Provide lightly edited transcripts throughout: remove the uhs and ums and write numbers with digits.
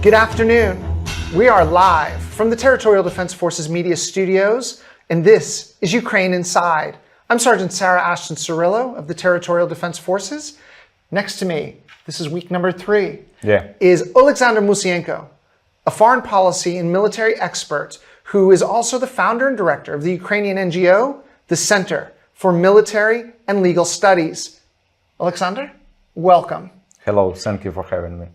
Good afternoon. We are live from the Territorial Defense Forces Media Studios, and this is Ukraine Inside. I'm Sergeant Sarah Ashton Cirillo of the Territorial Defense Forces. Next to me, this is week number 3, is Olександр Mусієнко, a foreign policy and military expert who is also the founder and director of the Ukrainian NGO, the Center for Military and Legal Studies. Olександр, welcome. Hello, thank you for having me.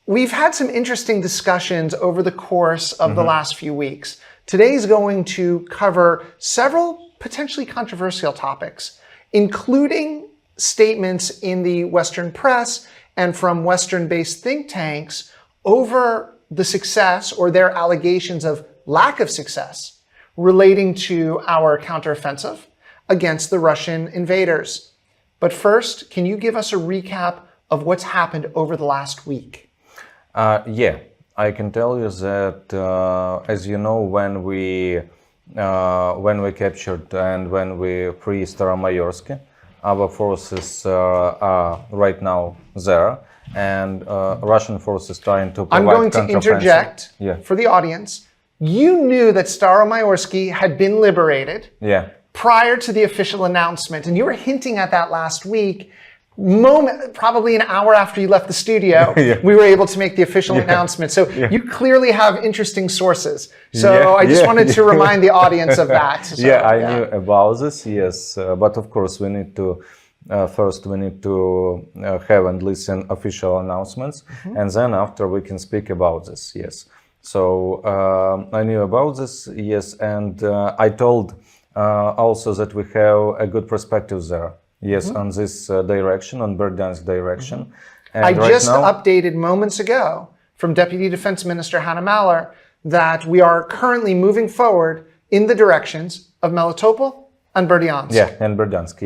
We've had some interesting discussions over the course of the last few weeks. Today's going to cover several potentially controversial topics, including statements in the Western press and from Western-based think tanks over the success or their allegations of lack of success relating to our counteroffensive against the Russian invaders. But first, can you give us a recap of what's happened over the last week? I can tell you that, as you know, when we captured and when we freed Staromayorsk, our forces are right now there, and Russian forces trying to provide I'm going to interject for the audience. You knew that Staromayorsk had been liberated prior to the official announcement, and you were hinting at that last week. Probably an hour after you left the studio, we were able to make the official announcement. So you clearly have interesting sources. So I just wanted to remind the audience of that. So, I knew about this, yes. But of course, we need to, first we need to have and listen official announcements. And then after we can speak about this, yes. So I knew about this, yes. And I told also that we have a good perspective there. Yes, on this direction, on Berdyansk direction. And I just updated moments ago from Deputy Defense Minister Hanna Maller that we are currently moving forward in the directions of Melitopol and Berdyansk. And Berdyansk,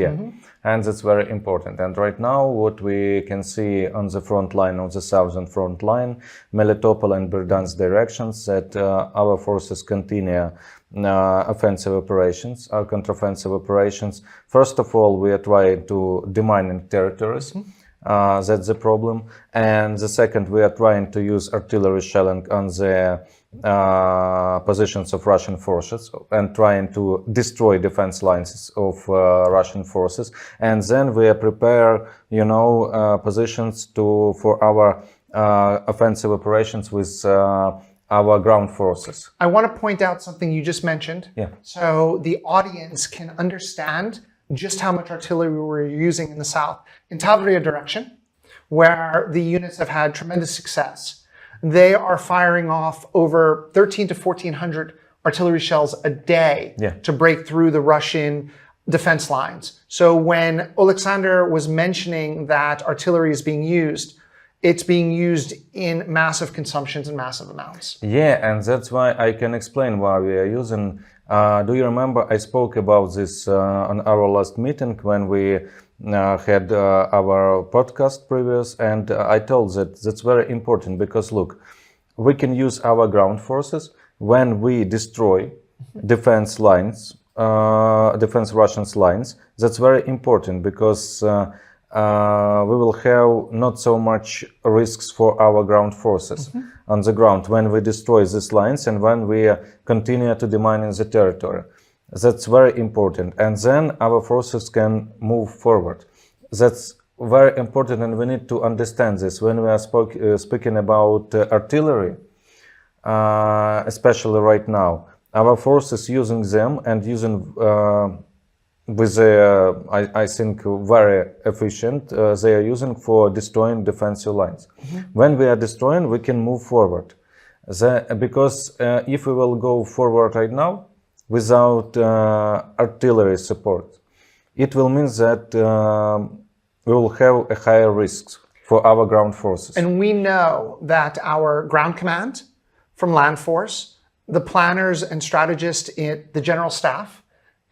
And that's very important. And right now, what we can see on the front line, on the southern front line, Melitopol and Berdyansk directions, that our forces continue offensive operations, counteroffensive operations. First of all, we are trying to demining territories. That's the problem. And the second, we are trying to use artillery shelling on the positions of Russian forces and trying to destroy defense lines of Russian forces. And then we are prepare, positions for our offensive operations with our ground forces. I want to point out something you just mentioned. So the audience can understand just how much artillery we're using in the south. In Tavria direction, where the units have had tremendous success, they are firing off over 1,300 to 1,400 artillery shells a day to break through the Russian defense lines. So when Olександр was mentioning that artillery is being used, it's being used in massive consumptions and massive amounts. And that's why I can explain why we are using. Do you remember I spoke about this on our last meeting when we had our podcast previous, and I told that that's very important because look, we can use our ground forces when we destroy defense lines, defense Russians lines. That's very important because we will have not so much risks for our ground forces on the ground when we destroy these lines and when we continue to demine the territory. That's very important. And then our forces can move forward. That's very important, and we need to understand this. When we are speaking about artillery, especially right now, our forces using them and using with I think very efficient, they are using for destroying defensive lines. When we are destroying, we can move forward. Because if we will go forward right now without artillery support, it will mean that we will have a higher risk for our ground forces. And we know that our ground command from land force, the planners and strategists in the general staff,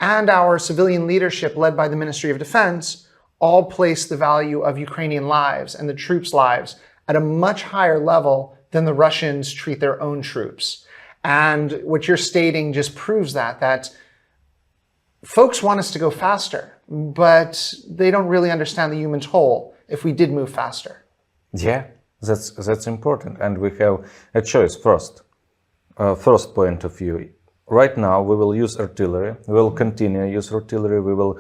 and our civilian leadership led by the Ministry of Defense all place the value of Ukrainian lives and the troops' lives at a much higher level than the Russians treat their own troops. And what you're stating just proves that folks want us to go faster, but they don't really understand the human toll if we did move faster. That's important, and we have a choice first. First point of view. Right now, we will use artillery. We will continue use artillery. We will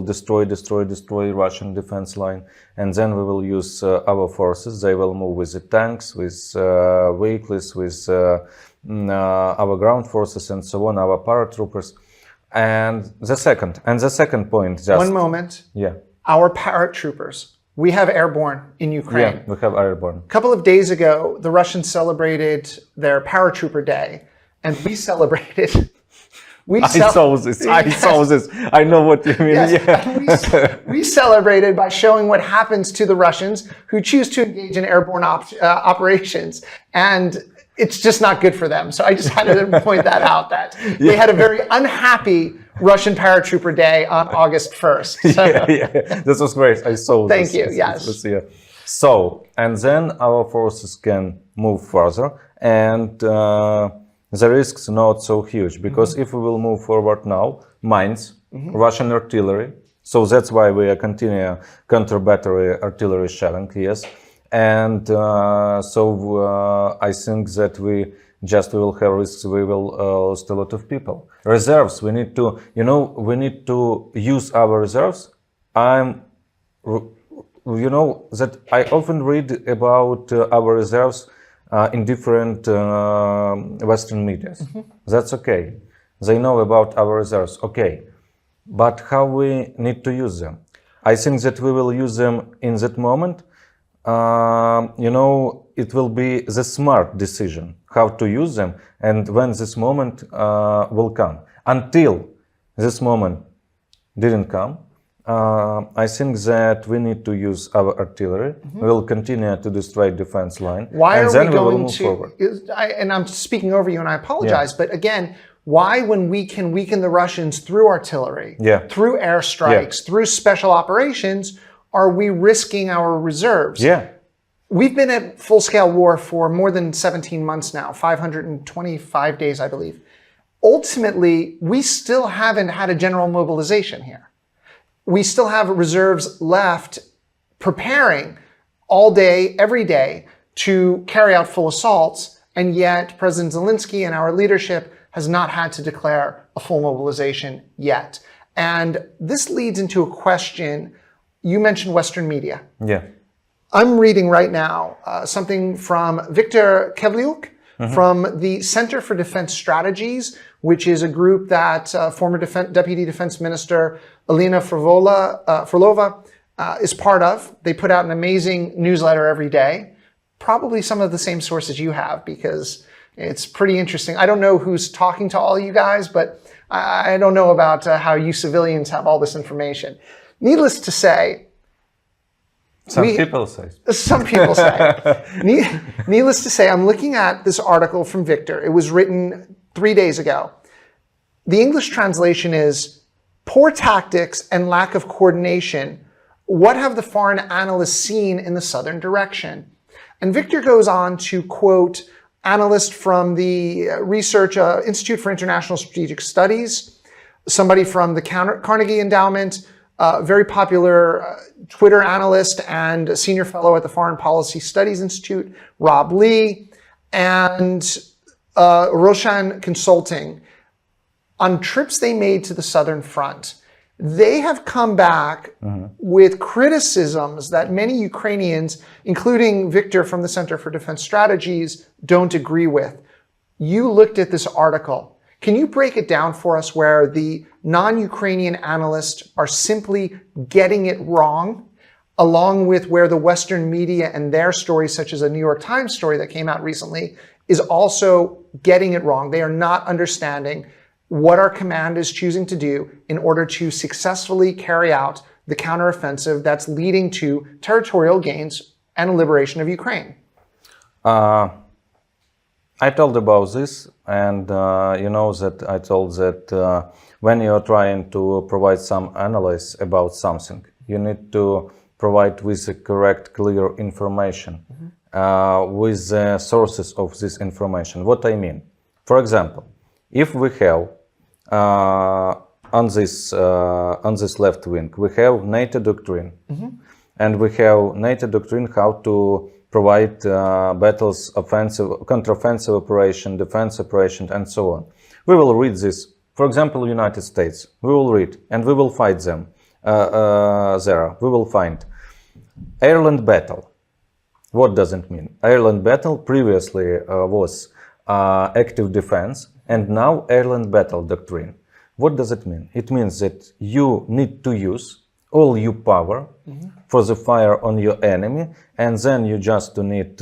destroy Russian defense line, and then we will use our forces. They will move with the tanks, with vehicles, with our ground forces, and so on. Our paratroopers. And the second point. Just one moment. Yeah. Our paratroopers. We have airborne in Ukraine. Yeah, we have airborne. A couple of days ago, the Russians celebrated their paratrooper day, and we celebrated. I saw this. I know what you mean. Yes, Yeah. we celebrated by showing what happens to the Russians who choose to engage in airborne operations, and it's just not good for them. So I just had to point that out, that they had a very unhappy Russian paratrooper day on August 1st. So. Yeah. This was great. I saw Thank this. you, yes. Yeah. So, and then our forces can move further, and the risks not so huge, because if we will move forward now, mines, Russian artillery, so that's why we are continuing counter-battery artillery shelling, yes. And I think that we will have risks, we will lose a lot of people. Reserves, we need to use our reserves. That I often read about our reserves in different Western media. That's okay. They know about our reserves, okay. But how we need to use them? I think that we will use them in that moment. It will be the smart decision how to use them, and when this moment will come. Until this moment didn't come, I think that we need to use our artillery. We will continue to destroy defense line. Why and are then we going will move to? Forward. And I'm speaking over you, and I apologize. But again, why, when we can weaken the Russians through artillery, through airstrikes, through special operations, are we risking our reserves? Yeah. We've been at full-scale war for more than 17 months now, 525 days, I believe. Ultimately, we still haven't had a general mobilization here. We still have reserves left preparing all day, every day, to carry out full assaults, and yet President Zelensky and our leadership has not had to declare a full mobilization yet. And this leads into a question. You mentioned Western media. Yeah. I'm reading right now something from Viktor Kevliuk from the Center for Defense Strategies, which is a group that former Deputy Defense Minister Alina Frolova is part of. They put out an amazing newsletter every day, probably some of the same sources you have, because it's pretty interesting. I don't know who's talking to all you guys, but I don't know about how you civilians have all this information. Needless to say, Some people say. Needless to say, I'm looking at this article from Victor. It was written 3 days ago. The English translation is, poor tactics and lack of coordination. What have the foreign analysts seen in the southern direction? And Victor goes on to quote analyst from the Research Institute for International Strategic Studies, somebody from the Carnegie Endowment, very popular Twitter analyst and senior fellow at the Foreign Policy Studies Institute, Rob Lee, and Roshan Consulting. On trips they made to the Southern Front, they have come back with criticisms that many Ukrainians, including Victor from the Center for Defense Strategies, don't agree with. You looked at this article. Can you break it down for us where the non-Ukrainian analysts are simply getting it wrong, along with where the Western media and their stories, such as a New York Times story that came out recently, is also getting it wrong? They are not understanding what our command is choosing to do in order to successfully carry out the counteroffensive that's leading to territorial gains and a liberation of Ukraine. I told about this, and that I told that when you're trying to provide some analysis about something, you need to provide with the correct, clear information, with the sources of this information. What I mean, for example, if we have on this left wing, we have NATO doctrine, and we have NATO doctrine how to provide battles, offensive, counteroffensive operation, defense operation, and so on. We will read this. For example, United States. We will read and we will fight them there. We will find Ireland battle. What does it mean? Ireland battle previously was active defense, and now Ireland battle doctrine. What does it mean? It means that you need to use all your power for the fire on your enemy, and then you just need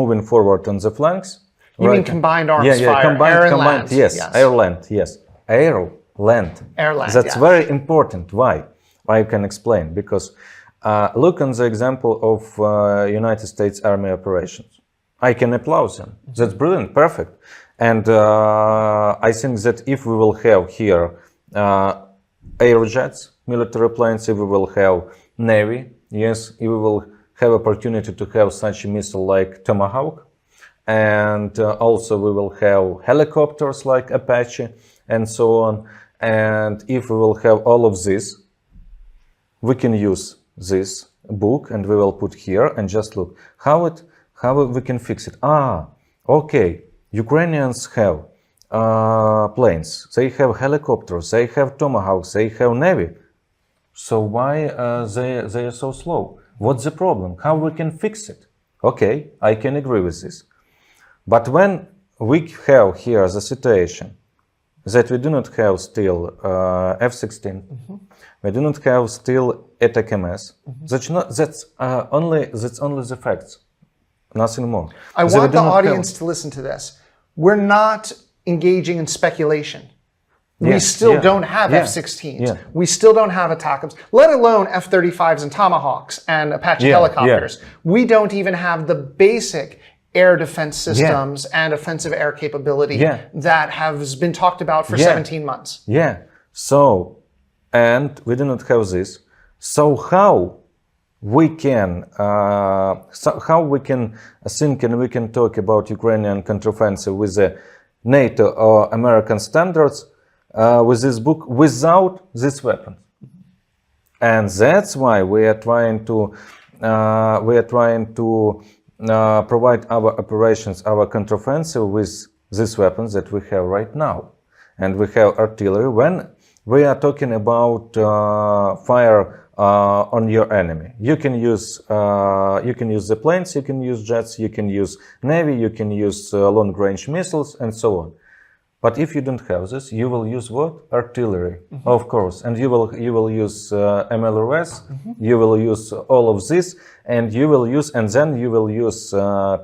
moving forward on the flanks. You mean combined arms fire? Combined, yes. Ireland, yes. Ireland. That's very important. Why? I can explain. Because look on the example of United States Army operations. I can applaud them. That's brilliant, perfect. And I think that if we will have here air jets, military planes, if we will have Navy, yes, if we will have opportunity to have such a missile like Tomahawk, and also we will have helicopters like Apache and so on. And if we will have all of this, we can use this book and we will put here and just look how we can fix it. Okay, Ukrainians have planes, they have helicopters, they have Tomahawks, they have Navy. So why they are so slow? What's the problem? How we can fix it? Okay, I can agree with this. But when we have here the situation that we do not have still F-16, we do not have still ATACMS, that's only the facts, nothing more. I want the audience to listen to this. We're not engaging in speculation. We still don't have F-16s. We still don't have ATACMS, let alone F-35s and Tomahawks and Apache helicopters. We don't even have the basic air defense systems and offensive air capability that has been talked about for 17 months. So, and we do not have this. So how we can think and we can talk about Ukrainian counteroffensive with the NATO or American standards with this book without this weapon? And that's why we are trying to provide our operations, our counteroffensive with these weapons that we have right now. And we have artillery. When we are talking about fire on your enemy, you can use the planes, you can use jets, you can use Navy, you can use long-range missiles, and so on. But if you don't have this, you will use what? Artillery, of course. And you will use MLRS, you will use all of this, and then you will use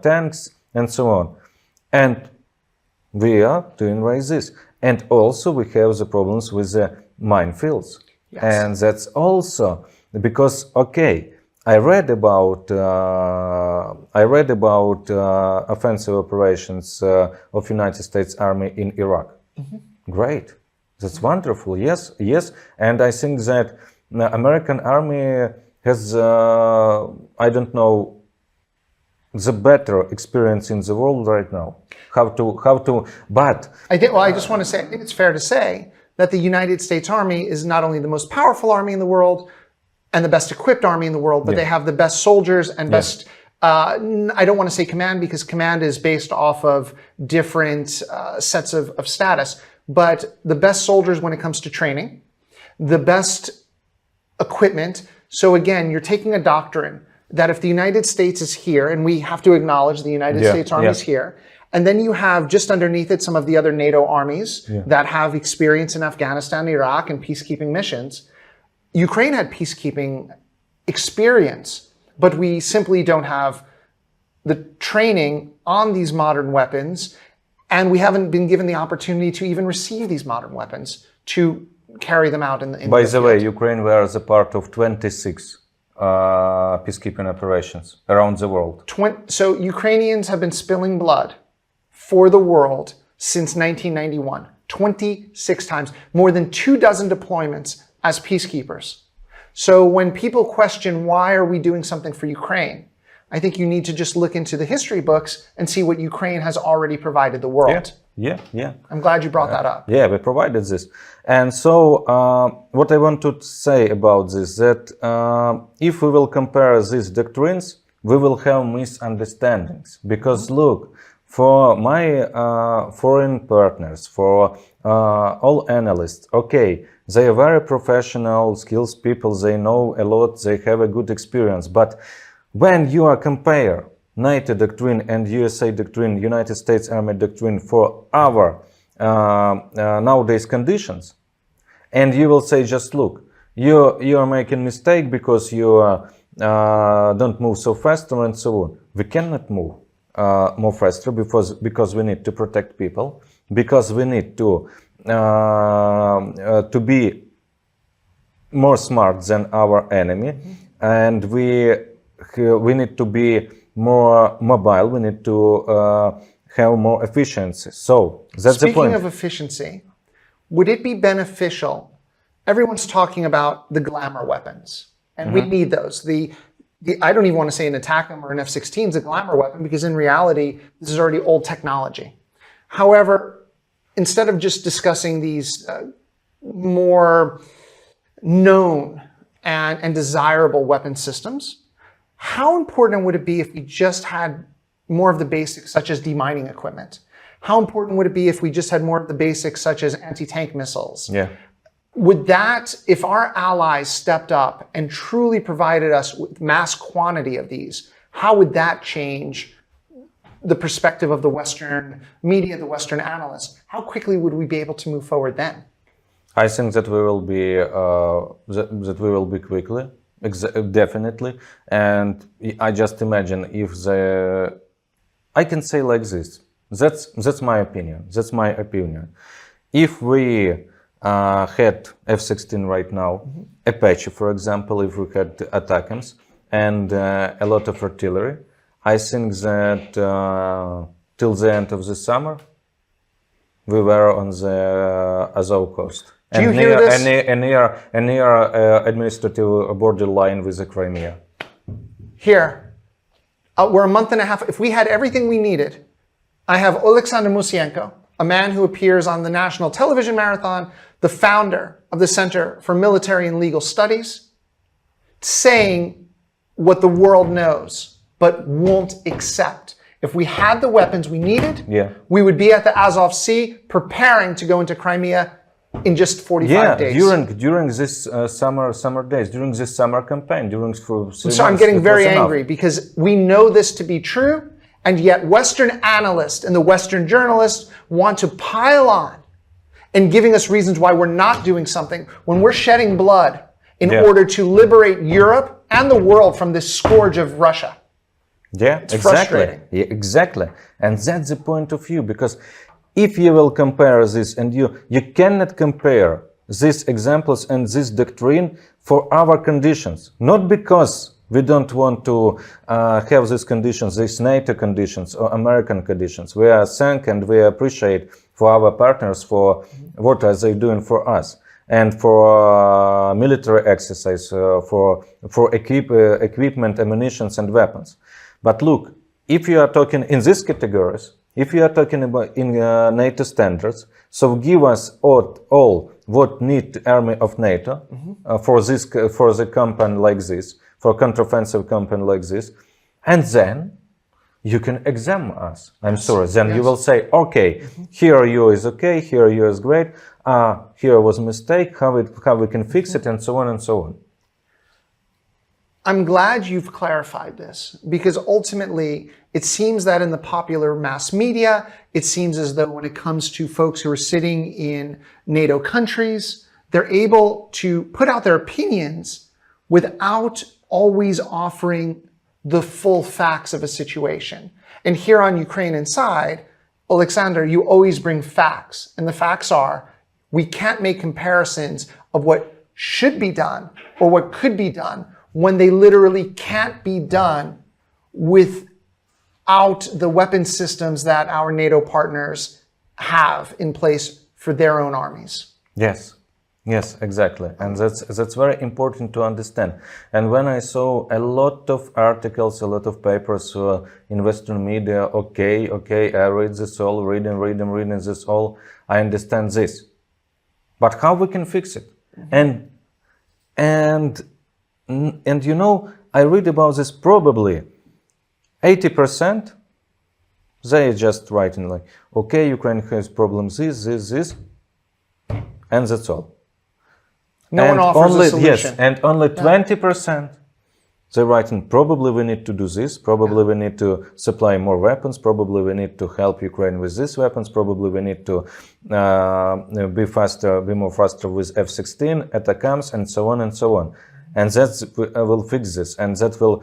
tanks and so on. And we are doing like this. And also we have the problems with the minefields. And that's also because, okay, I read about offensive operations of United States Army in Iraq. Great, that's wonderful. Yes. And I think that the American Army has, I don't know, the better experience in the world right now. But I just want to say, I think it's fair to say that the United States Army is not only the most powerful army in the world and the best equipped army in the world, but they have the best soldiers and best, I don't want to say command because command is based off of different sets of status, but the best soldiers when it comes to training, the best equipment. So again, you're taking a doctrine that if the United States is here, and we have to acknowledge the United States Army is here, and then you have just underneath it some of the other NATO armies that have experience in Afghanistan, Iraq, and peacekeeping missions. Ukraine had peacekeeping experience, but we simply don't have the training on these modern weapons, and we haven't been given the opportunity to even receive these modern weapons to carry them out in the By the way, Ukraine was a part of 26 peacekeeping operations around the world. So Ukrainians have been spilling blood for the world since 1991, 26 times, more than 24 deployments as peacekeepers. So when people question why are we doing something for Ukraine, I think you need to just look into the history books and see what Ukraine has already provided the world. Yeah. I'm glad you brought that up. Yeah, we provided this. And so what I want to say about this, that if we will compare these doctrines, we will have misunderstandings. Because look, for my foreign partners, for all analysts, okay, they are very professional, skills people, they know a lot, they have a good experience. But when you are compare NATO doctrine and USA doctrine, United States Army doctrine for our nowadays conditions, and you will say, just look, you are making mistake because you don't move so faster and so on. We cannot move more faster because we need to protect people, because we need to be more smart than our enemy, and we need to be more mobile, we need to have more efficiency. So that's the point. Speaking of efficiency, would it be beneficial? Everyone's talking about the glamour weapons, and we need those. I don't even want to say an ATACMS or an F-16 is a glamour weapon, because in reality, this is already old technology. However, instead of just discussing these more known and desirable weapon systems, how important would it be if we just had more of the basics, such as demining equipment? How important would it be if we just had more of the basics, such as anti-tank missiles? Yeah. Would that, if our allies stepped up and truly provided us with mass quantity of these, how would that change the perspective of the Western media, the Western analysts? How quickly would we be able to move forward then? I think that we will be quickly. Definitely. And I just imagine if I can say like this, that's my opinion, if we had F-16 right now, Apache for example, if we had ATACMS and a lot of artillery, I think that till the end of the summer we were on the Azov coast. Do you hear this? And near administrative borderline with the Crimea. Here, we're a month and a half. If we had everything we needed, I have Olександр Мусієнко, a man who appears on the National Television Marathon, the founder of the Center for Military and Legal Studies, saying what the world knows, but won't accept. If we had the weapons we needed, we would be at the Azov Sea preparing to go into Crimea in just 45 days. During this summer days, during this summer campaign, during 3 months. So I'm getting very angry because we know this to be true, and yet Western analysts and the Western journalists want to pile on and giving us reasons why we're not doing something when we're shedding blood in order to liberate Europe and the world from this scourge of Russia. Yeah, it's frustrating. Yeah, exactly. And that's the point of view, because if you will compare this, and you cannot compare these examples and this doctrine for our conditions, not because we don't want to have these conditions, these NATO conditions or American conditions. We are thank and we appreciate for our partners for what are they doing for us, and for military exercise, for equipment, ammunitions and weapons. But look, if you are talking in these categories, if you are talking about in NATO standards, so give us all what need army of NATO for the campaign like this, for counteroffensive campaign like this, and then you can examine us. I'm sorry. Then you will say, okay, here you is okay, here you is great, here was a mistake, how we can fix it, and so on and so on. I'm glad you've clarified this, because ultimately it seems that in the popular mass media, it seems as though when it comes to folks who are sitting in NATO countries, they're able to put out their opinions without always offering the full facts of a situation. And here on Ukraine Inside, Oleksandr, you always bring facts. And the facts are, we can't make comparisons of what should be done or what could be done when they literally can't be done without the weapon systems that our NATO partners have in place for their own armies. Yes, Yes, exactly. And that's very important to understand. And when I saw a lot of articles, a lot of papers in Western media, okay, I read this all, reading this all, I understand this. But how we can fix it? And you know, I read about this probably 80%, they just writing like, okay, Ukraine has problems, this, and that's all. No one offers a solution. Yes, and only 20%, they're writing, probably we need to do this, probably we need to supply more weapons, probably we need to help Ukraine with these weapons, probably we need to be more faster with F-16 ATACMS, and so on and so on. And that will fix this, and that will,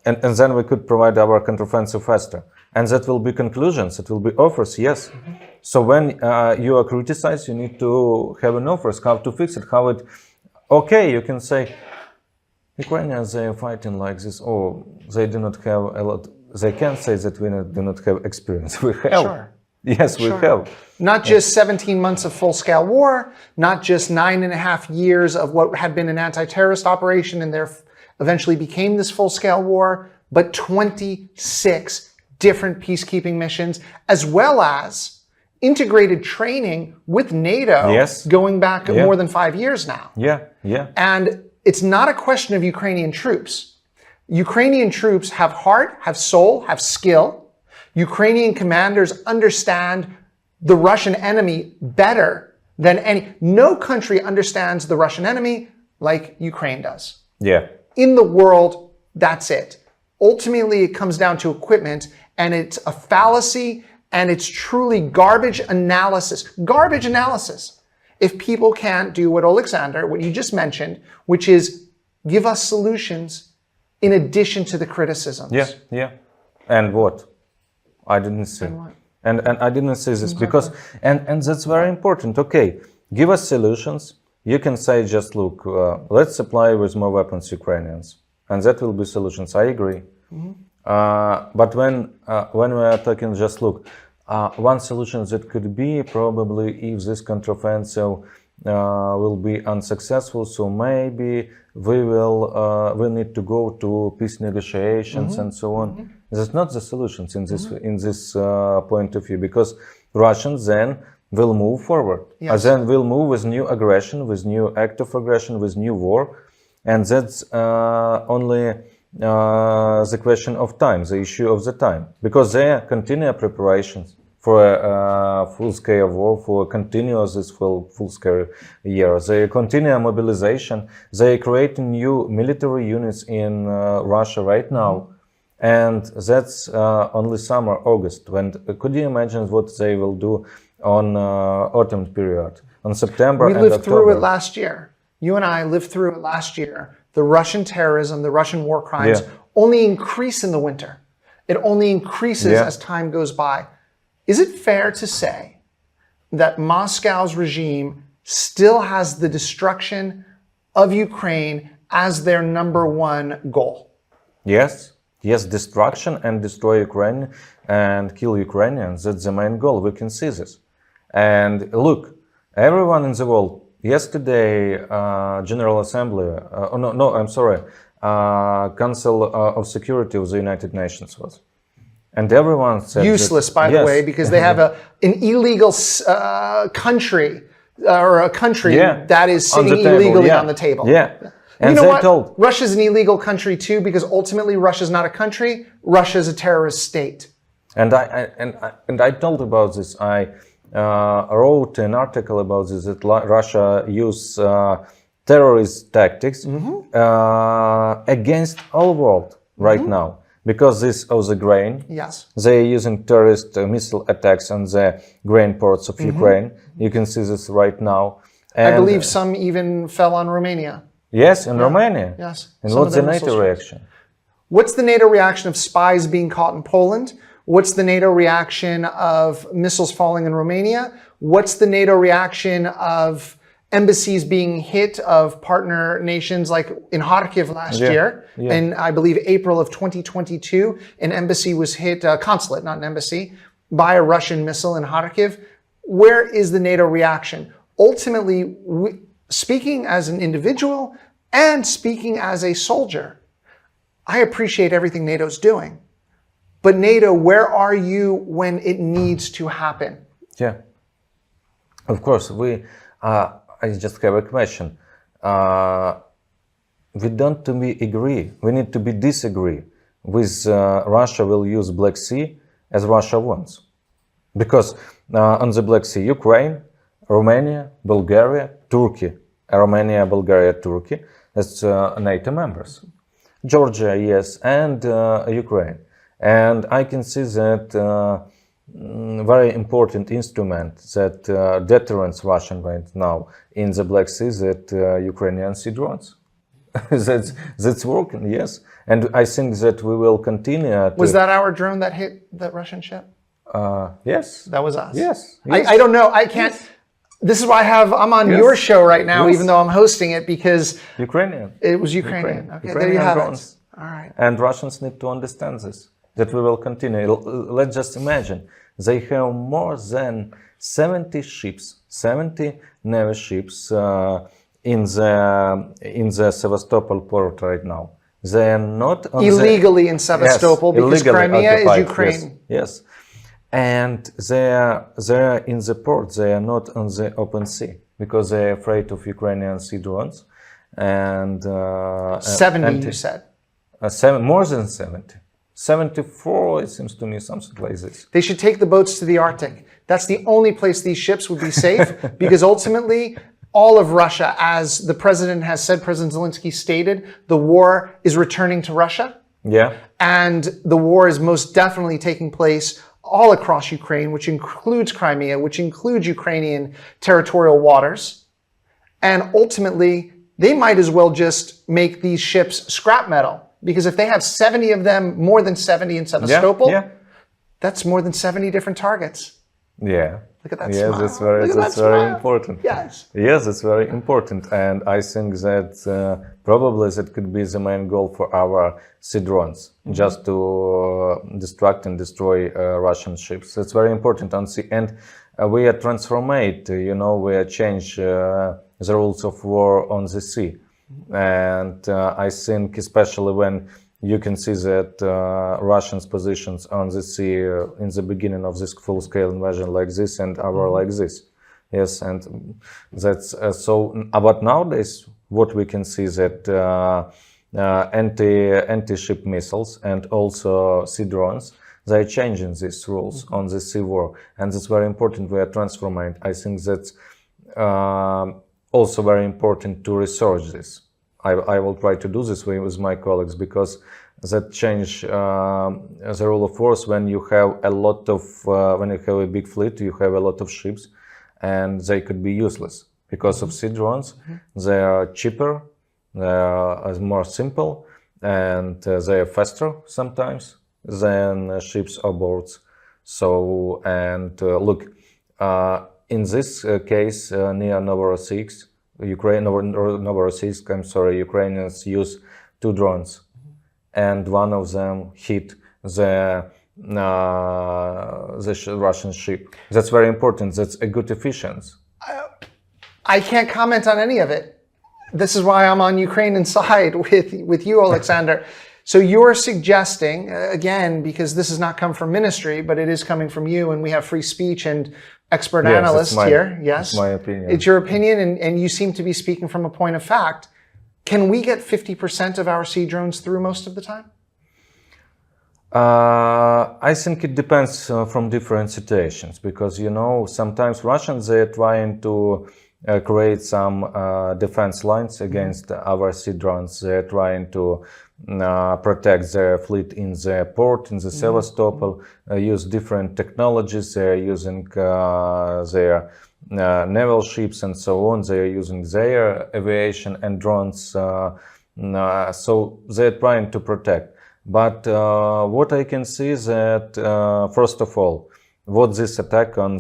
and then we could provide our counteroffensive faster. And that will be conclusions, it will be offers, yes. So when you are criticized, you need to have an offers, how to fix it, how it, okay, you can say, Ukrainians, they are fighting like this, or they do not have a lot, they can't say that we do not have experience, we have. Sure. Yes, we have. Not just 17 months of full-scale war, not just 9.5 years of what had been an anti-terrorist operation and there eventually became this full-scale war, but 26 different peacekeeping missions, as well as integrated training with NATO, yes, going back more than 5 years now. Yeah. And it's not a question of Ukrainian troops. Ukrainian troops have heart, have soul, have skill. Ukrainian commanders understand the Russian enemy better than any. No country understands the Russian enemy like Ukraine does. Yeah. In the world, that's it. Ultimately, it comes down to equipment, and it's a fallacy, and it's truly garbage analysis. Garbage analysis. If people can't do what Alexander, what you just mentioned, which is give us solutions in addition to the criticisms. Yeah. And what? I didn't say. And I didn't say this because, and that's very important. Okay, give us solutions. You can say just look, let's supply with more weapons Ukrainians, and that will be solutions. I agree. But when we are talking just look, one solution that could be probably if this counteroffensive will be unsuccessful, so maybe we need to go to peace negotiations and so on. That's not the solutions in this point of view, because Russians then will move forward. Yes. Then will move with new aggression, with new act of aggression, with new war, and that's only the question of time, the issue of the time, because they continue preparations for a full-scale war, for continuous full-scale year. They continue mobilization. They create new military units in Russia right now. And that's only summer, August. When could you imagine what they will do on autumn period, on September and October? We lived through it last year. You and I lived through it last year. The Russian terrorism, the Russian war crimes only increase in the winter. It only increases as time goes by. Is it fair to say that Moscow's regime still has the destruction of Ukraine as their number one goal? Yes, destruction and destroy Ukraine and kill Ukrainians, that's the main goal. We can see this. And look, everyone in the world, yesterday, General Assembly, Council of Security of the United Nations was. And everyone said useless, by the way, because they have an illegal country, or a country that is sitting illegally on the table. And you know what? Russia's an illegal country too, because ultimately Russia's not a country. Russia's a terrorist state. And I told about this. I wrote an article about this, that Russia use terrorist tactics against all world right now. Because this of the grain, they're using terrorist missile attacks on the grain ports of Ukraine. You can see this right now. And I believe some even fell on Romania. Yes, in Romania. Yes. And what's the NATO reaction? What's the NATO reaction of spies being caught in Poland? What's the NATO reaction of missiles falling in Romania? What's the NATO reaction of embassies being hit of partner nations, like in Kharkiv last year? In, I believe, April of 2022, an embassy was hit, a consulate, not an embassy, by a Russian missile in Kharkiv. Where is the NATO reaction? ultimately, speaking as an individual and speaking as a soldier, I appreciate everything NATO's doing. But NATO, where are you when it needs to happen? Yeah. Of course, I just have a question. We don't to be agree. We need to be disagree with Russia will use Black Sea as Russia wants. Because on the Black Sea, Ukraine, Romania, Bulgaria, Turkey, Romania, Bulgaria, Turkey, as NATO members. Georgia, yes, and Ukraine. And I can see that very important instrument that deterrence Russian right now in the Black Sea, that Ukrainian sea drones. That's working, yes. And I think that we will continue to... Was that our drone that hit that Russian ship? Yes. That was us. Yes. I don't know. I can't... Yes. This is why I'm on your show right now, even though I'm hosting it, because... Ukrainian. It was Ukrainian. Okay, Ukrainian there you have drones. it. All right. And Russians need to understand this, that we will continue. Let's just imagine, they have more than 70 ships, 70 Navy ships in the Sevastopol port right now. They are not on illegally in Sevastopol, yes, because Crimea is Ukraine. Yes. And they are in the port. They are not on the open sea because they are afraid of Ukrainian sea drones. And 70, you said. More than 70. 74, it seems to me, something like this. They should take the boats to the Arctic. That's the only place these ships would be safe, because ultimately, all of Russia, as the president has said, President Zelensky stated, the war is returning to Russia. Yeah. And the war is most definitely taking place all across Ukraine, which includes Crimea, which includes Ukrainian territorial waters. And ultimately, they might as well just make these ships scrap metal. Because if they have 70 of them, more than 70 in Sevastopol, that's more than 70 different targets. Yeah. Look at that smile. That's very important. Yes. Yes, it's very important. And I think that probably that could be the main goal for our sea drones, just to distract and destroy Russian ships. That's very important on sea. And we are transformate, we are change the rules of war on the sea. And I think especially when you can see that Russia's positions on the sea in the beginning of this full-scale invasion like this and our like this. Yes, and that's so. But nowadays, what we can see that anti-ship missiles and also sea drones, they're changing these rules on the sea war, and it's very important. We are transforming. I think that's also very important to research this. I will try to do this with my colleagues, because that change the rule of force when you have a lot of when you have a big fleet, you have a lot of ships, and they could be useless because of sea drones. They are cheaper, they are more simple, and they are faster sometimes than ships or boats. So look, in this case, near Novorossiysk, Ukrainians use 2 drones, and one of them hit the Russian ship. That's very important. That's a good efficiency. I can't comment on any of it. This is why I'm on Ukrainian side with you, Alexander. So you're suggesting, again, because this has not come from ministry, but it is coming from you, and we have free speech and expert analysts here. Yes, it's my opinion. It's your opinion, and you seem to be speaking from a point of fact. Can we get 50% of our sea drones through most of the time? I think it depends from different situations, because, sometimes Russians, they are trying to create some defense lines against our sea drones. They are trying to protect their fleet in the port, in the Sevastopol, use different technologies. They are using their naval ships and so on. They are using their aviation and drones. So they are trying to protect. But what I can see is that, first of all, what this attack in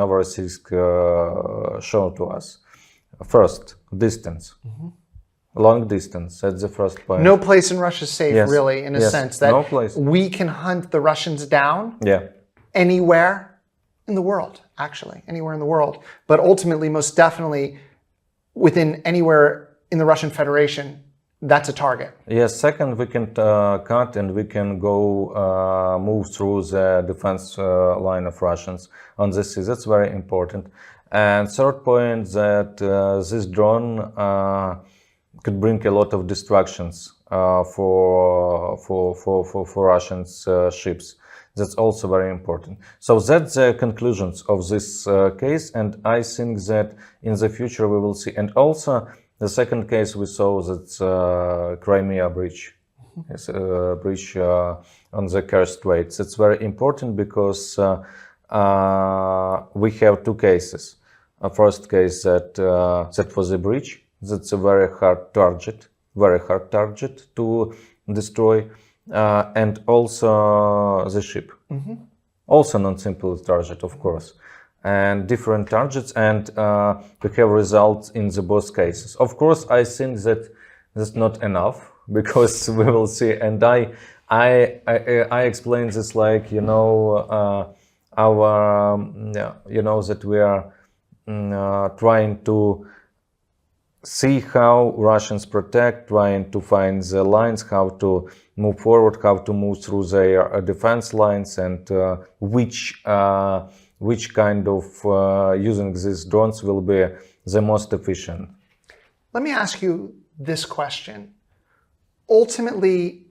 Novorossiysk showed to us. First, distance. Long distance, that's the first point. No place in Russia is safe, really, in a sense. That no place. We can hunt the Russians down anywhere in the world, actually, anywhere in the world, but ultimately, most definitely, within anywhere in the Russian Federation, that's a target. Yes, second, we can cut and we can go move through the defense line of Russians on this sea. That's very important. And third point, that this drone could bring a lot of distractions for Russian ships. That's also very important. So that's the conclusions of this case, and I think that in the future we will see. And also, the second case we saw, that's Crimea breach. It's a breach on the Kerch Strait. That's very important because we have two cases. A first case that was a breach. That's a very hard target to destroy, and also the ship. Also non-simple target, of course. And different targets, and we have results in the both cases. Of course, I think that that's not enough, because we will see. And I explain this like, that we are trying to see how Russians protect, trying to find the lines, how to move forward, how to move through their defense lines, and which kind of using these drones will be the most efficient. Let me ask you this question. Ultimately,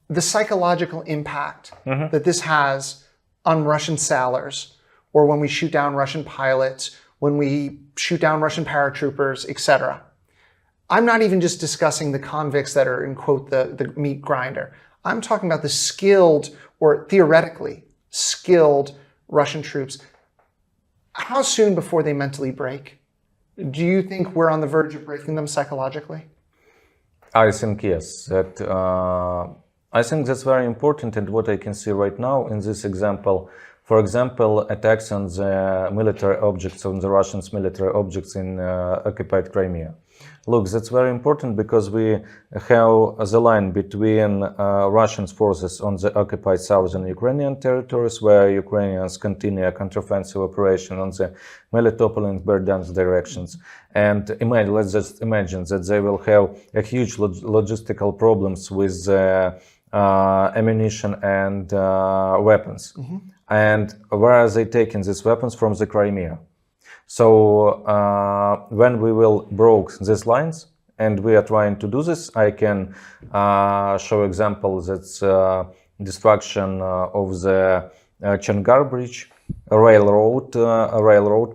the psychological impact that this has on Russian sailors, or when we shoot down Russian pilots, when we shoot down Russian paratroopers, etc. I'm not even just discussing the convicts that are, in quote, the meat grinder. I'm talking about the skilled, or theoretically skilled, Russian troops. How soon before they mentally break? Do you think we're on the verge of breaking them psychologically? I think yes. I think that's very important, and what I can see right now in this example, for example, attacks on the military objects, on the Russians' military objects in occupied Crimea. Look, that's very important because we have the line between Russian forces on the occupied southern Ukrainian territories, where Ukrainians continue a counteroffensive operation on the Melitopol and Berdyansk directions. And let's just imagine that they will have a huge logistical problems with ammunition and weapons. And where are they taking these weapons? From the Crimea. So when we will broke these lines, and we are trying to do this, I can show example that's destruction of the Chongar bridge, a railroad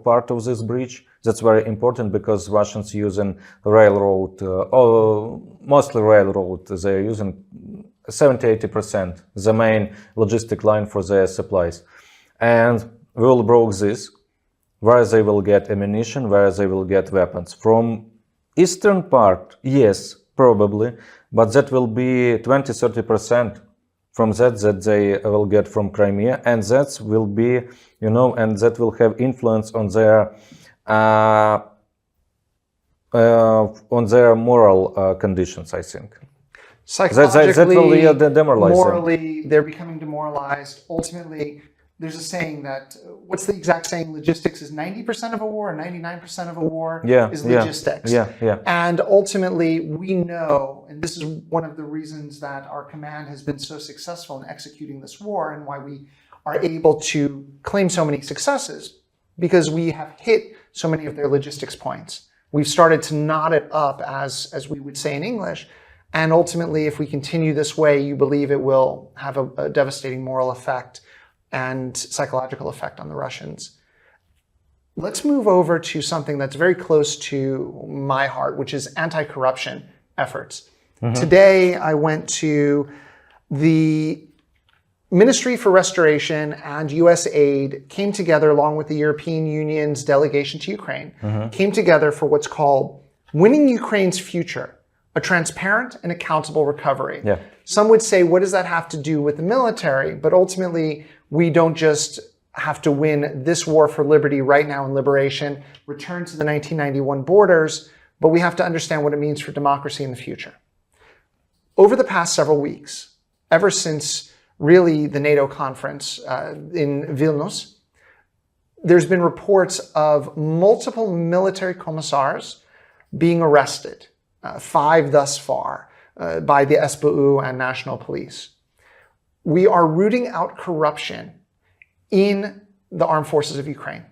part of this bridge. That's very important because Russians using railroad, mostly railroad. They are using 70-80%, the main logistic line for their supplies. And we will broke this, where they will get ammunition, where they will get weapons. From eastern part, yes, probably, but that will be 20-30% from that they will get from Crimea, and that will be, and that will have influence on their moral conditions, I think. Psychologically, that will demoralize morally, they're becoming demoralized. Ultimately, there's a saying that, what's the exact saying? Logistics is 90% of a war, and 99% of a war is logistics. Yeah. And ultimately, we know, and this is one of the reasons that our command has been so successful in executing this war, and why we are able to claim so many successes, because we have hit so many of their logistics points. We've started to knot it up, as we would say in English. And ultimately, if we continue this way, you believe it will have a devastating moral effect and psychological effect on the Russians. Let's move over to something that's very close to my heart, which is anti-corruption efforts. Today, I went to the Ministry for Restoration and USAID came together along with the European Union's delegation to Ukraine, came together for what's called Winning Ukraine's Future, a transparent and accountable recovery. Yeah. Some would say, what does that have to do with the military? But ultimately, we don't just have to win this war for liberty right now in liberation, return to the 1991 borders, but we have to understand what it means for democracy in the future. Over the past several weeks, ever since really the NATO conference in Vilnius, there's been reports of multiple military commissars being arrested, 5 thus far, by the SBU and National Police. We are rooting out corruption in the armed forces of Ukraine.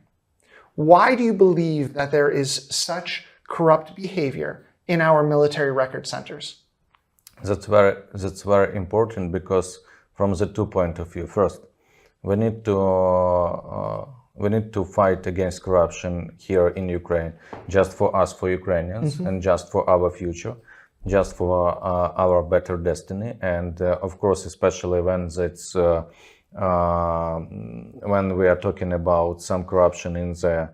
Why do you believe that there is such corrupt behavior in our military record centers? That's very important, because from the 2 points of view. First, we need to fight against corruption here in Ukraine, just for us, for Ukrainians, and just for our future, just for our better destiny. And of course, especially when it's when we are talking about some corruption in the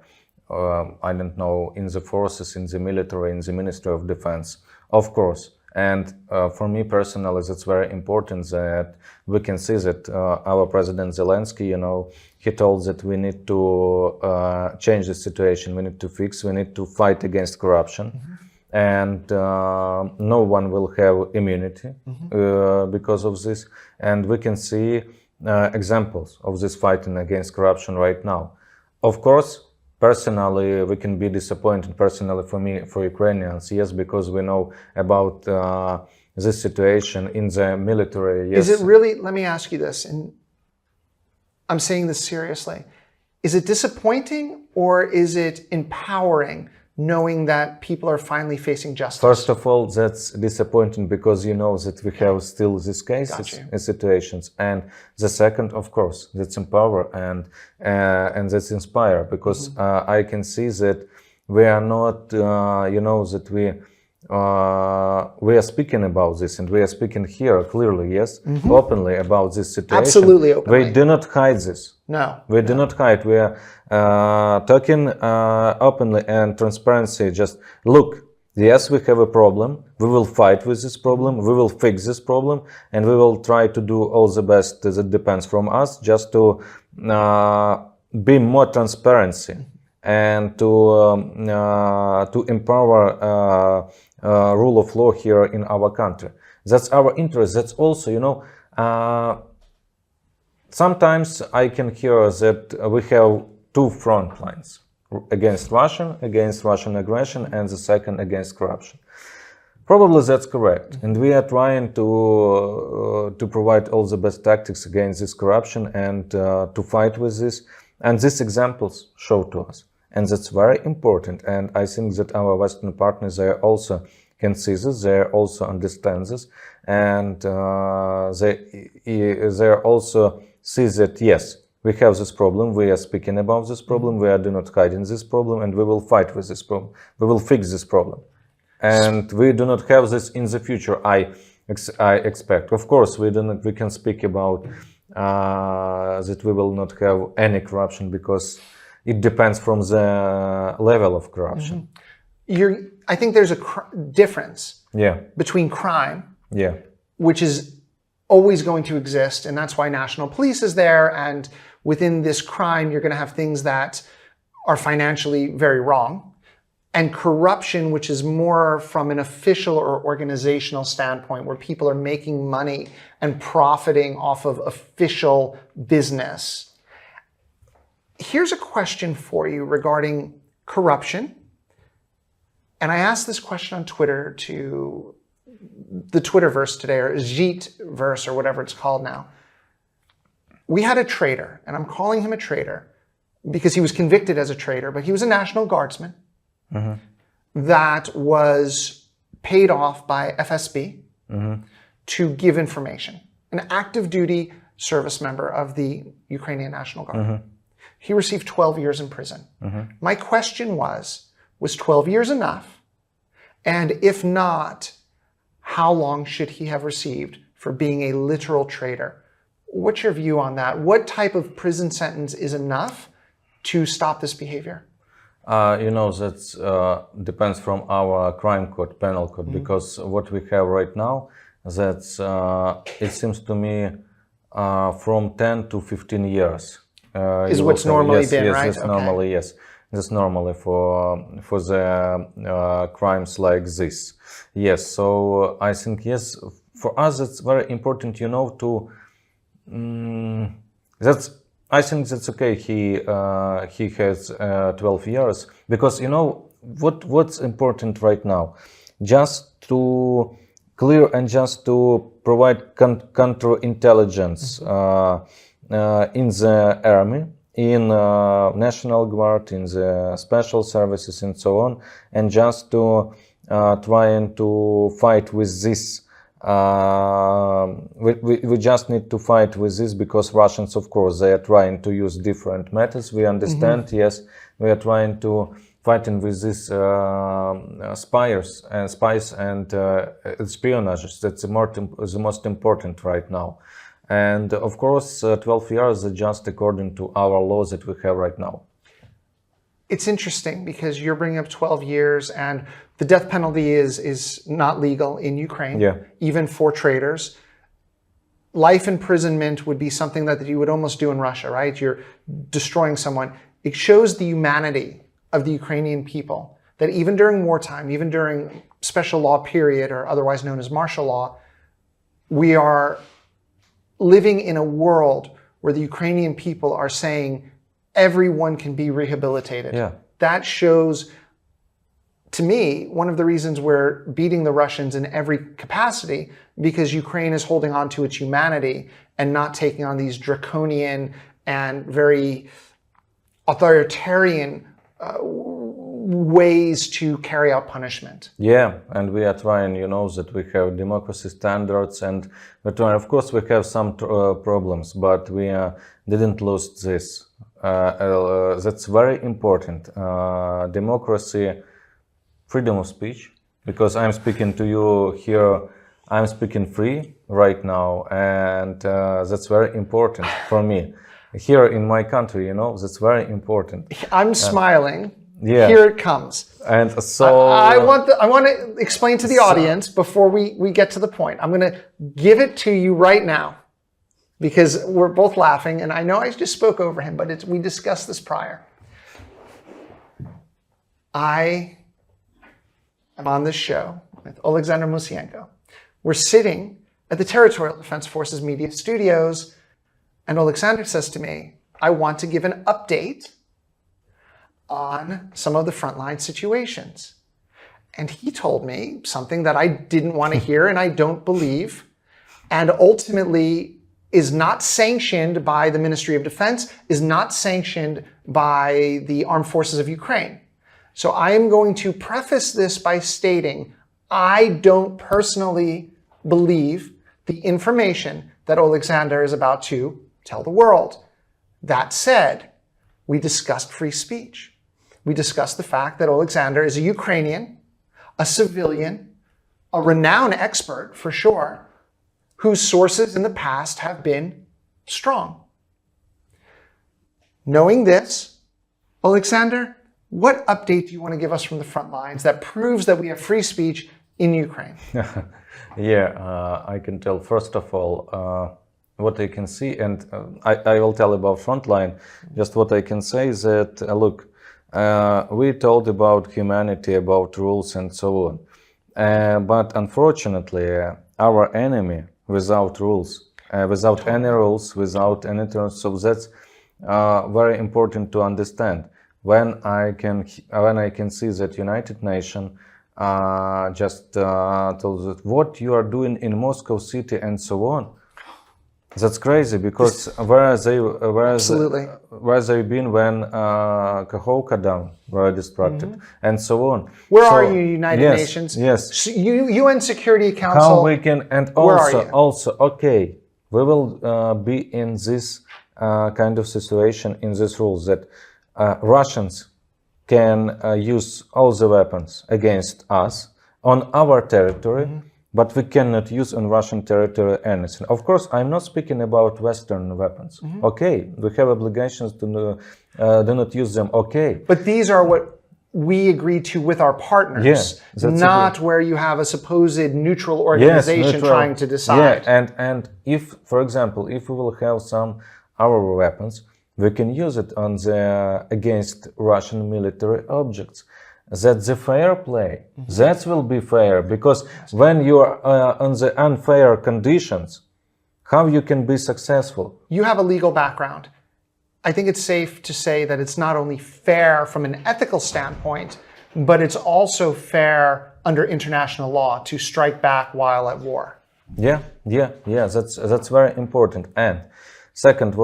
I don't know, in the forces, in the military, in the Ministry of Defense, of course. And for me personally, it's very important that we can see that our President Zelensky, he told that we need to change the situation, we need to fix, we need to fight against corruption. And no one will have immunity because of this. And we can see examples of this fighting against corruption right now. Of course, personally, we can be disappointed, personally for me, for Ukrainians, yes, because we know about this situation in the military, yes. Is it really, let me ask you this, and I'm saying this seriously, is it disappointing or is it empowering, knowing that people are finally facing justice? First of all, that's disappointing because you know that we have still these cases and situations. And the second, of course, that's empower and that's inspire, because I can see that we are not, that we are speaking about this, and we are speaking here clearly, yes, openly about this situation. Absolutely openly. We do not hide this. No. We do not hide. We are talking openly and transparency. Just look, yes, we have a problem. We will fight with this problem. We will fix this problem, and we will try to do all the best that depends from us, just to be more transparency and to empower rule of law here in our country. That's our interest. That's also, sometimes I can hear that we have 2 front lines, against Russian aggression, and the second against corruption. Probably that's correct. And we are trying to provide all the best tactics against this corruption and to fight with this. And these examples show to us. And that's very important. And I think that our Western partners, they also can see this, they also understand this. And they also see that, yes, we have this problem, we are speaking about this problem, we are do not hiding this problem, and we will fight with this problem. We will fix this problem. And we do not have this in the future, I expect. Of course, we can speak about that we will not have any corruption, because it depends from the level of corruption. I think there's a difference between crime, which is always going to exist, and that's why National Police is there, and within this crime you're going to have things that are financially very wrong, and corruption, which is more from an official or organizational standpoint, where people are making money and profiting off of official business. Here's a question for you regarding corruption. And I asked this question on Twitter to the Twitterverse today, or Jeetverse, or whatever it's called now. We had a traitor, and I'm calling him a traitor because he was convicted as a traitor, but he was a National Guardsman that was paid off by FSB to give information, an active duty service member of the Ukrainian National Guard. He received 12 years in prison. My question was 12 years enough? And if not, how long should he have received for being a literal traitor? What's your view on that? What type of prison sentence is enough to stop this behavior? That depends from our crime code, penal code, because what we have right now, that's, it seems to me, from 10 to 15 years. Is what's normally been, right? Yes, normally, yes. That's normally for the crimes like this. Yes, so I think, yes, for us it's very important, to, that's I think that's okay. He has 12 years because you know what's important right now, just to clear and just to provide counterintelligence in the army, in National Guard, in the special services, and so on, and just to trying to fight with this. We just need to fight with this because Russians, of course, they are trying to use different methods. We understand, yes, we are trying to fighting with these spies and espionage. That's the most important right now. And of course, 12 years is just according to our laws that we have right now. It's interesting because you're bringing up 12 years and the death penalty is not legal in Ukraine, even for traitors. Life imprisonment would be something that you would almost do in Russia, right? You're destroying someone. It shows the humanity of the Ukrainian people, that even during wartime, even during special law period, or otherwise known as martial law, we are living in a world where the Ukrainian people are saying everyone can be rehabilitated. That shows, to me, one of the reasons we're beating the Russians in every capacity, because Ukraine is holding on to its humanity and not taking on these draconian and very authoritarian ways to carry out punishment. Yeah, and we are trying, you know, that we have democracy standards, and we're trying, of course, we have some problems, but we didn't lose this. That's very important. Democracy, freedom of speech, because I'm speaking to you here, I'm speaking free right now, and that's very important for me. Here in my country, you know, that's very important. I'm smiling. Here it comes. And so I want to explain to the audience before we get to the point. I'm going to give it to you right now because we're both laughing, and I know I just spoke over him, but we discussed this prior. I am on this show with Olександр Mусієнко. We're sitting at the Territorial Defense Forces Media Studios, and Olександр says to me, I want to give an update on some of the frontline situations. And he told me something that I didn't want to hear and I don't believe, and ultimately is not sanctioned by the Ministry of Defense, is not sanctioned by the Armed Forces of Ukraine. So I am going to preface this by stating I don't personally believe the information that Olександр is about to tell the world. That said, we discussed free speech. We discussed the fact that Olександр is a Ukrainian, a civilian, a renowned expert for sure, whose sources in the past have been strong. Knowing this, Olександр, what update do you want to give us from the front lines that proves that we have free speech in Ukraine? I can tell, first of all, what I can see, and I will tell about frontline. Just what I can say is that, look, we told about humanity, about rules and so on. But unfortunately, our enemy, without rules, without any rules, without any terms, so that's very important to understand. When I can see that United Nations just told that what you are doing in Moscow city and so on, that's crazy, because where they been when Kakhovka Dam were destructed and so on. Where are you, United Nations? Yes. UN Security Council. How we can, and also, okay, we will be in this kind of situation, in this rules that Russians can use all the weapons against us on our territory. But we cannot use on Russian territory anything. Of course, I'm not speaking about Western weapons. Okay, we have obligations to do not use them. Okay. But these are what we agreed to with our partners, not where you have a supposed neutral organization trying to decide. And if, for example, if we will have some our weapons, we can use it on the against Russian military objects. That's the fair play. That will be fair, because when you are on the unfair conditions, how you can be successful? You have a legal background. I think it's safe to say that it's not only fair from an ethical standpoint, but it's also fair under international law to strike back while at war. Yeah. That's very important. And second,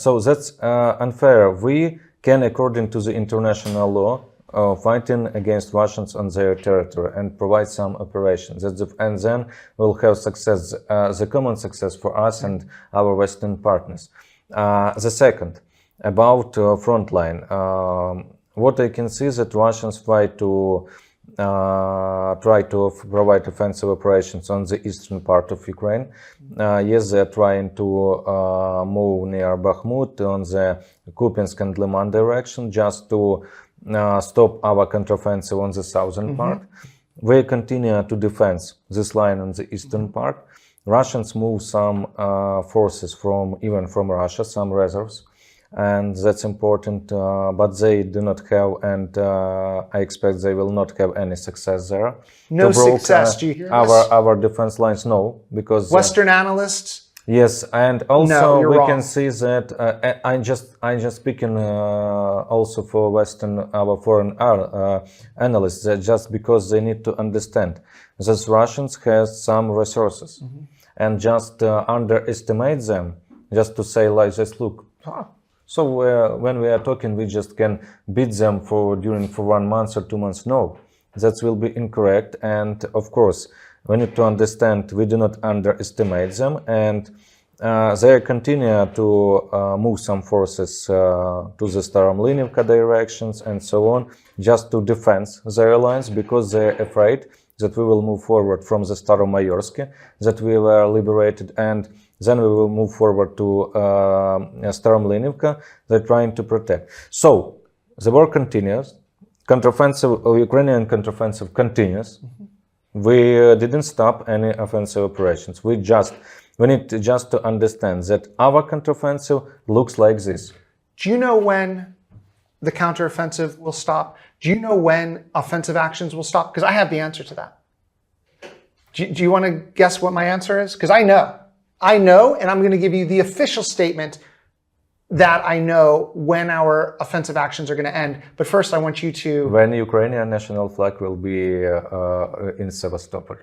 so that's unfair. We can, according to the international law, fighting against Russians on their territory and provide some operations. And then we'll have success, the common success for us and our Western partners. The second, about frontline. What I can see is that Russians try to provide offensive operations on the eastern part of Ukraine. Yes, they're trying to move near Bakhmut on the Kupiansk and Liman direction just to stop our counteroffensive on the southern part. We continue to defend this line on the eastern part. Russians move some forces even from Russia, some reserves. And that's important, but they do not have, and I expect they will not have any success there. No success, do you hear this? Our defense lines, no, because... Western analysts? Yes, and also no, we wrong. Can see that, I'm just speaking also for Western, our foreign analysts, that just because they need to understand that Russians have some resources, and just underestimate them, just to say like this, look, so when we are talking, we just can beat them for 1 month or 2 months. No, that will be incorrect. And of course, we need to understand we do not underestimate them. And they continue to move some forces to the Staromlinivka directions and so on, just to defend their lines, because they're afraid that we will move forward from the Staromayorsky, that we were liberated, and then we will move forward to Staromlinivka. They're trying to protect. So the war continues. Ukrainian counteroffensive continues. We didn't stop any offensive operations. We need to understand that our counteroffensive looks like this. Do you know when the counteroffensive will stop? Do you know when offensive actions will stop? Because I have the answer to that. Do you want to guess what my answer is? Because I know, and I'm going to give you the official statement that I know when our offensive actions are going to end. But first, I want you to... When the Ukrainian national flag will be in Sevastopol.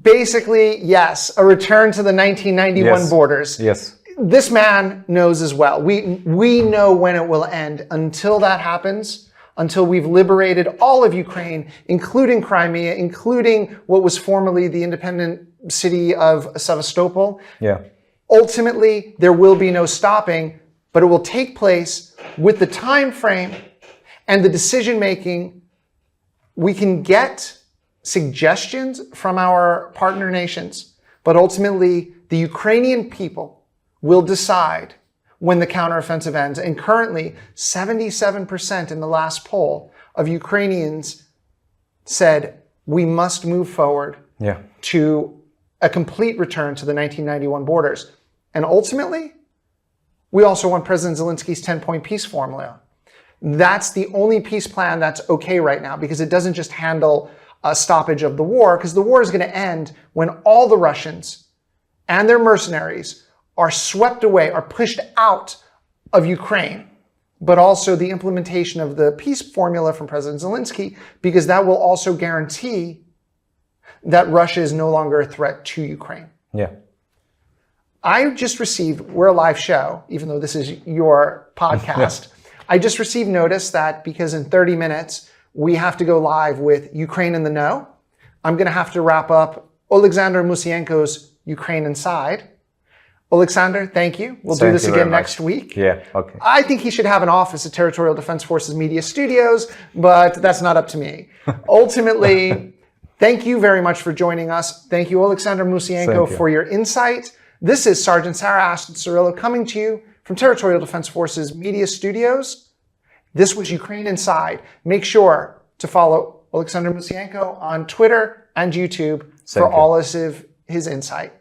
Basically, yes, a return to the 1991 borders. Yes. This man knows as well. We know when it will end. Until that happens, until we've liberated all of Ukraine, including Crimea, including what was formerly the independent city of Sevastopol. Yeah. Ultimately, there will be no stopping, but it will take place with the time frame and the decision making. We can get suggestions from our partner nations, but ultimately the Ukrainian people will decide when the counteroffensive ends. And currently, 77% in the last poll of Ukrainians said we must move forward to a complete return to the 1991 borders. And ultimately, we also want President Zelensky's 10-point peace formula. That's the only peace plan that's okay right now, because it doesn't just handle a stoppage of the war, because the war is going to end when all the Russians and their mercenaries are swept away, are pushed out of Ukraine, but also the implementation of the peace formula from President Zelensky, because that will also guarantee that Russia is no longer a threat to Ukraine. Yeah. I just received, we're a live show, even though this is your podcast. I just received notice that because in 30 minutes, we have to go live with Ukraine in the Know. I'm going to have to wrap up Olександр Mусієнko's Ukraine Inside. Alexander, thank you. We'll do this again next week. Yeah, okay. I think he should have an office at Territorial Defense Forces Media Studios, but that's not up to me. Ultimately, thank you very much for joining us. Thank you, Olександр Mусієнко, for your insight. This is Sergeant Sarah Ashton Cirillo coming to you from Territorial Defense Forces Media Studios. This was Ukraine Inside. Make sure to follow Olександр Mусієнко on Twitter and YouTube for all of his insight.